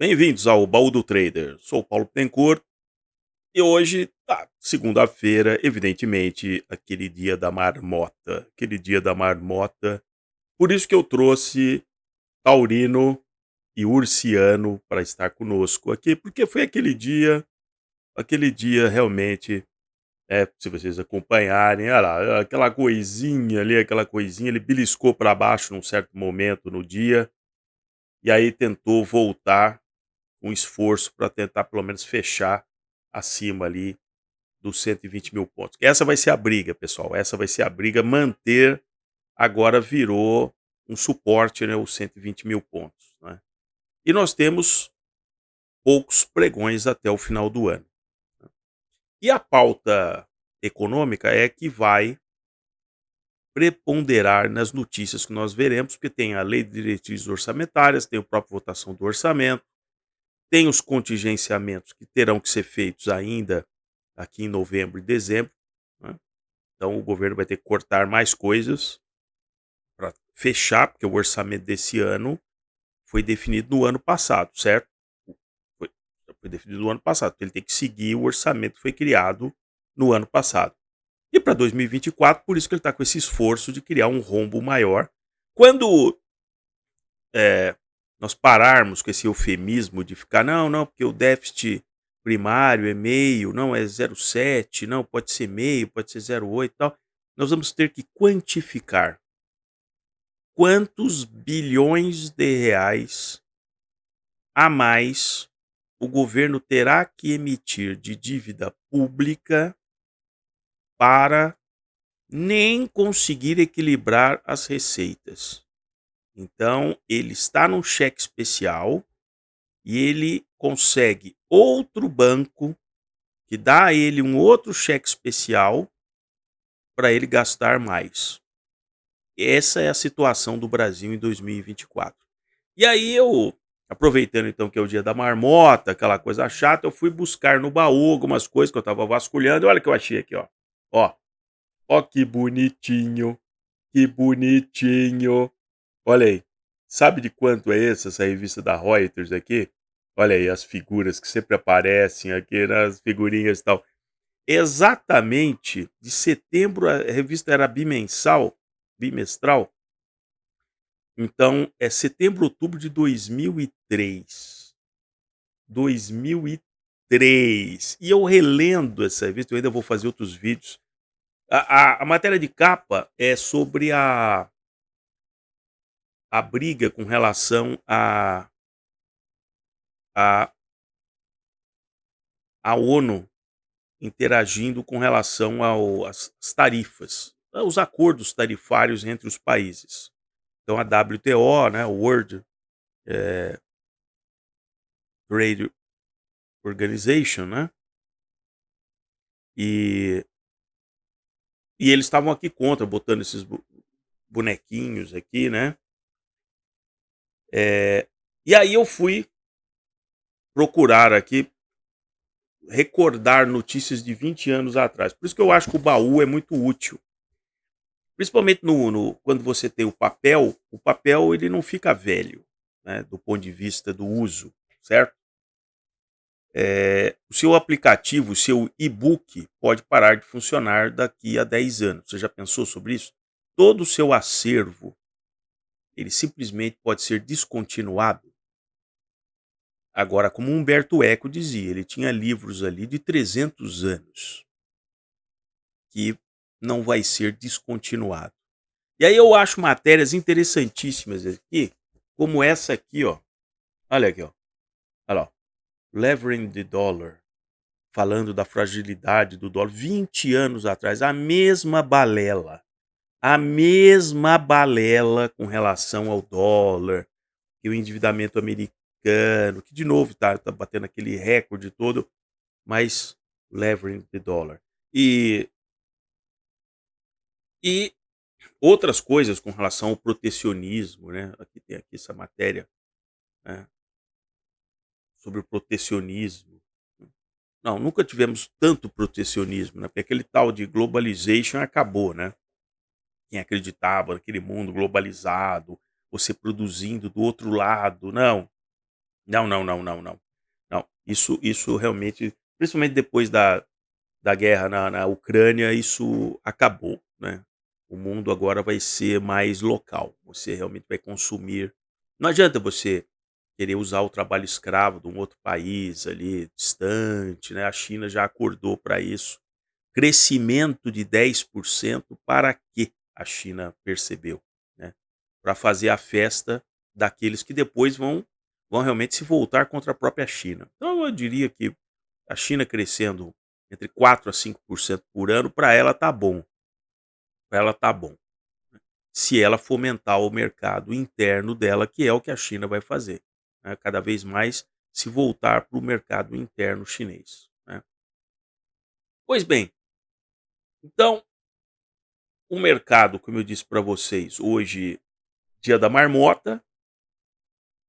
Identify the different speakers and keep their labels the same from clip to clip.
Speaker 1: Bem-vindos ao Baú do Trader. Sou o Paulo Tencourt e hoje, segunda-feira, evidentemente, aquele dia da marmota. Aquele dia da marmota. Por isso que eu trouxe Taurino e Ursiano para estar conosco aqui, porque foi aquele dia realmente, se vocês acompanharem, olha lá, aquela coisinha, ele beliscou para baixo num certo momento no dia, e aí tentou voltar um esforço para tentar pelo menos fechar acima ali dos 120 mil pontos. Essa vai ser a briga, pessoal. Essa vai ser a briga. Manter agora virou um suporte, né? Os 120 mil pontos. Né? E nós temos poucos pregões até o final do ano. E a pauta econômica é que vai preponderar nas notícias que nós veremos, porque tem a lei de diretrizes orçamentárias, tem a própria votação do orçamento, tem os contingenciamentos que terão que ser feitos ainda aqui em novembro e dezembro, né. Então o governo vai ter que cortar mais coisas para fechar, porque o orçamento desse ano foi definido no ano passado, certo? Foi foi definido no ano passado, então ele tem que seguir o orçamento que foi criado no ano passado. E para 2024, por isso que ele está com esse esforço de criar um rombo maior. Quando eh, nós pararmos com esse eufemismo de ficar, não, não, porque o déficit primário é meio, não é 0,7, não, pode ser meio, pode ser 0,8 e tal, nós vamos ter que quantificar quantos bilhões de reais a mais o governo terá que emitir de dívida pública para nem conseguir equilibrar as receitas. Então, ele está num cheque especial e ele consegue outro banco que dá a ele um outro cheque especial para ele gastar mais. Essa é a situação do Brasil em 2024. E aí eu, aproveitando então que é o dia da marmota, aquela coisa chata, eu fui buscar no baú algumas coisas que eu estava vasculhando. Olha o que eu achei aqui, ó. Ó, ó que bonitinho, que bonitinho. Olha aí. Sabe de quanto é essa revista da Reuters aqui? Olha aí as figuras que sempre aparecem aqui nas figurinhas e tal. Exatamente de setembro, a revista era bimestral, então é setembro, outubro de 2003. 2003. E eu relendo essa revista, eu ainda vou fazer outros vídeos. A matéria de capa é sobre a briga com relação a à ONU interagindo com relação às tarifas, os acordos tarifários entre os países. Então a WTO, né, o World Trade Organization, né, e e eles estavam aqui contra, botando esses bonequinhos aqui, né. E aí eu fui procurar aqui, recordar notícias de 20 anos atrás. Por isso que eu acho que o baú é muito útil. Principalmente no quando você tem o papel ele não fica velho, né, do ponto de vista do uso, certo? O seu aplicativo, o seu e-book pode parar de funcionar daqui a 10 anos. Você já pensou sobre isso? Todo o seu acervo, ele simplesmente pode ser descontinuado. Agora, como Humberto Eco dizia, ele tinha livros ali de 300 anos que não vai ser descontinuado. E aí eu acho matérias interessantíssimas aqui, como essa aqui, ó. Olha aqui, ó. Olha lá, ó. Levering the Dollar, falando da fragilidade do dólar 20 anos atrás, a mesma balela com relação ao dólar, e o endividamento americano, que de novo tá batendo aquele recorde todo, mas levering the dollar. E outras coisas com relação ao protecionismo, né? Aqui tem aqui essa matéria, né, sobre o protecionismo. Não, nunca tivemos tanto protecionismo, né? Porque aquele tal de globalization acabou, né? Quem acreditava naquele mundo globalizado, você produzindo do outro lado, não. Não, não, não, não, não. Não, isso realmente, principalmente depois da guerra na Ucrânia, isso acabou, né. O mundo agora vai ser mais local, você realmente vai consumir, não adianta você querer usar o trabalho escravo de um outro país ali distante, né, a China já acordou para isso. Crescimento de 10% para quê? A China percebeu, né, pra fazer a festa daqueles que depois vão realmente se voltar contra a própria China. Então eu diria que a China crescendo entre 4 a 5% por ano, para ela tá bom, para ela tá bom. Se ela fomentar o mercado interno dela, que é o que a China vai fazer, né, cada vez mais se voltar para o mercado interno chinês, né. Pois bem, então o mercado, como eu disse para vocês, hoje, dia da marmota,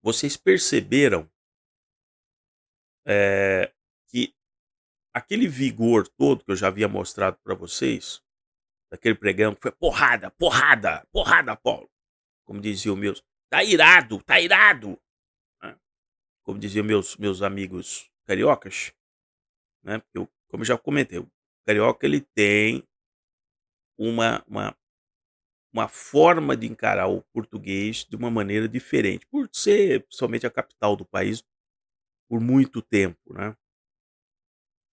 Speaker 1: vocês perceberam, que aquele vigor todo que eu já havia mostrado para vocês, daquele pregão que foi porrada, porrada, porrada, Paulo, como diziam meus, tá irado, né, como diziam meus amigos cariocas, né, porque eu, como eu já comentei, o carioca ele tem uma uma forma de encarar o português de uma maneira diferente, por ser somente a capital do país por muito tempo, né.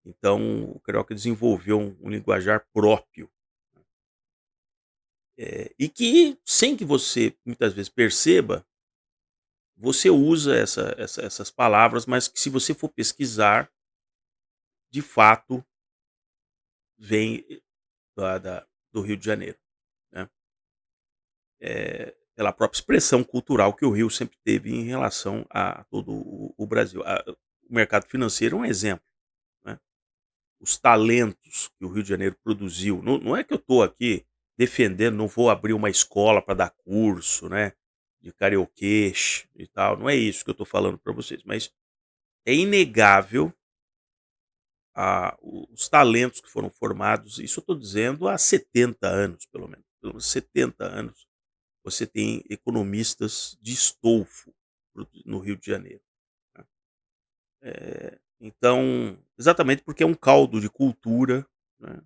Speaker 1: Então o carioca desenvolveu um linguajar próprio, e que, sem que você muitas vezes perceba, você usa essas palavras, mas que se você for pesquisar, de fato, vem do Rio de Janeiro, né. Pela própria expressão cultural que o Rio sempre teve em relação a todo o Brasil. O mercado financeiro é um exemplo, né. Os talentos que o Rio de Janeiro produziu, não é que eu estou aqui defendendo, não vou abrir uma escola para dar curso, né, de karaokês e tal, não é isso que eu estou falando para vocês, mas é inegável os talentos que foram formados, isso eu estou dizendo há 70 anos, pelo menos 70 anos, você tem economistas de estofo no Rio de Janeiro, né. Então, exatamente porque é um caldo de cultura, né.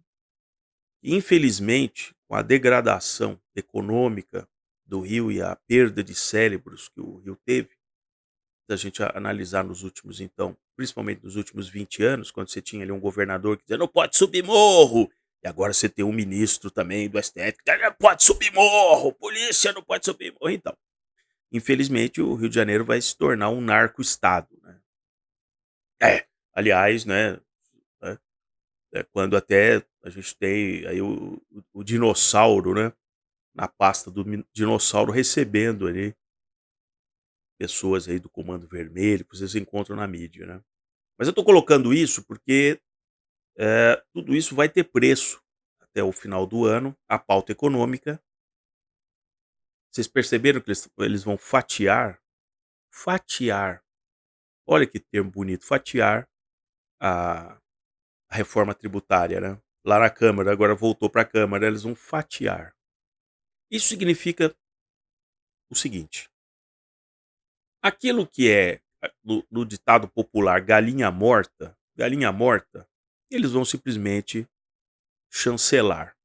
Speaker 1: Infelizmente, com a degradação econômica do Rio e a perda de cérebros que o Rio teve, se a gente analisar nos últimos, então, principalmente nos últimos 20 anos, quando você tinha ali um governador que dizia: "Não pode subir morro", e agora você tem um ministro também do STF que diz: "Não pode subir morro, polícia não pode subir morro", então, infelizmente o Rio de Janeiro vai se tornar um narco-estado, né. É, aliás, né, quando até a gente tem aí o dinossauro, né, na pasta do dinossauro recebendo ali pessoas aí do Comando Vermelho, que vocês encontram na mídia, né. Mas eu tô colocando isso porque, tudo isso vai ter preço até o final do ano, a pauta econômica. Vocês perceberam que eles vão fatiar, olha que termo bonito, fatiar a a reforma tributária, né. Lá na Câmara, agora voltou para a Câmara, eles vão fatiar. Isso significa o seguinte: aquilo que é, no ditado popular, galinha morta, eles vão simplesmente chancelar.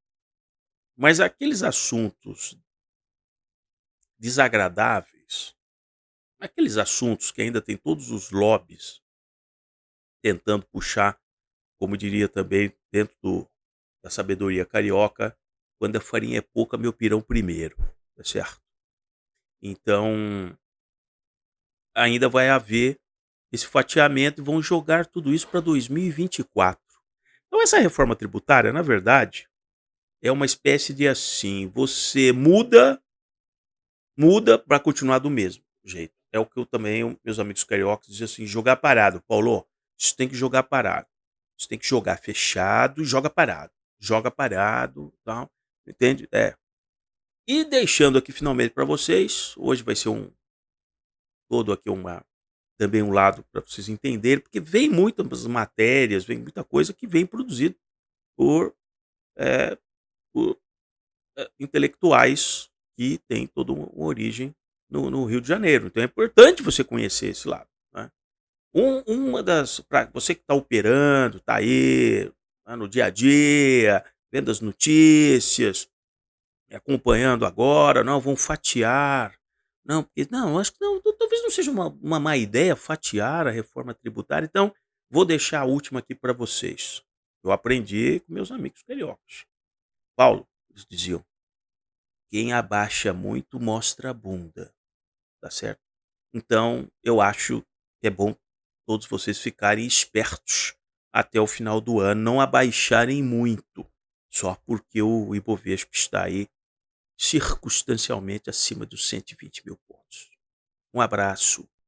Speaker 1: Mas aqueles assuntos desagradáveis, aqueles assuntos que ainda tem todos os lobbies tentando puxar, como diria também dentro da sabedoria carioca, quando a farinha é pouca, meu pirão primeiro, tá certo? Então, ainda vai haver esse fatiamento e vão jogar tudo isso para 2024. Então essa reforma tributária, na verdade, é uma espécie de assim, você muda para continuar do mesmo jeito. É o que eu também, meus amigos cariocas dizem assim: "Jogar parado, Paulo, isso tem que jogar parado. Isso tem que jogar fechado e joga parado, tal", entende? É. E deixando aqui finalmente para vocês, hoje vai ser todo aqui uma também um lado para vocês entenderem, porque vem muitas matérias, vem muita coisa que vem produzido por, eh, por, intelectuais que têm toda uma origem no Rio de Janeiro. Então é importante você conhecer esse lado, né. Uma das para você que está operando, está aí, né, no dia a dia, vendo as notícias, acompanhando agora, não, vão fatiar. Não, porque não, acho que não, talvez não seja uma má ideia fatiar a reforma tributária. Então, vou deixar a última aqui para vocês. Eu aprendi com meus amigos cariocas. Paulo, eles diziam: "Quem abaixa muito mostra a bunda", tá certo? Então, eu acho que é bom todos vocês ficarem espertos até o final do ano, não abaixarem muito, só porque o Ibovespa está aí circunstancialmente acima dos 120.000 pontos. Um abraço.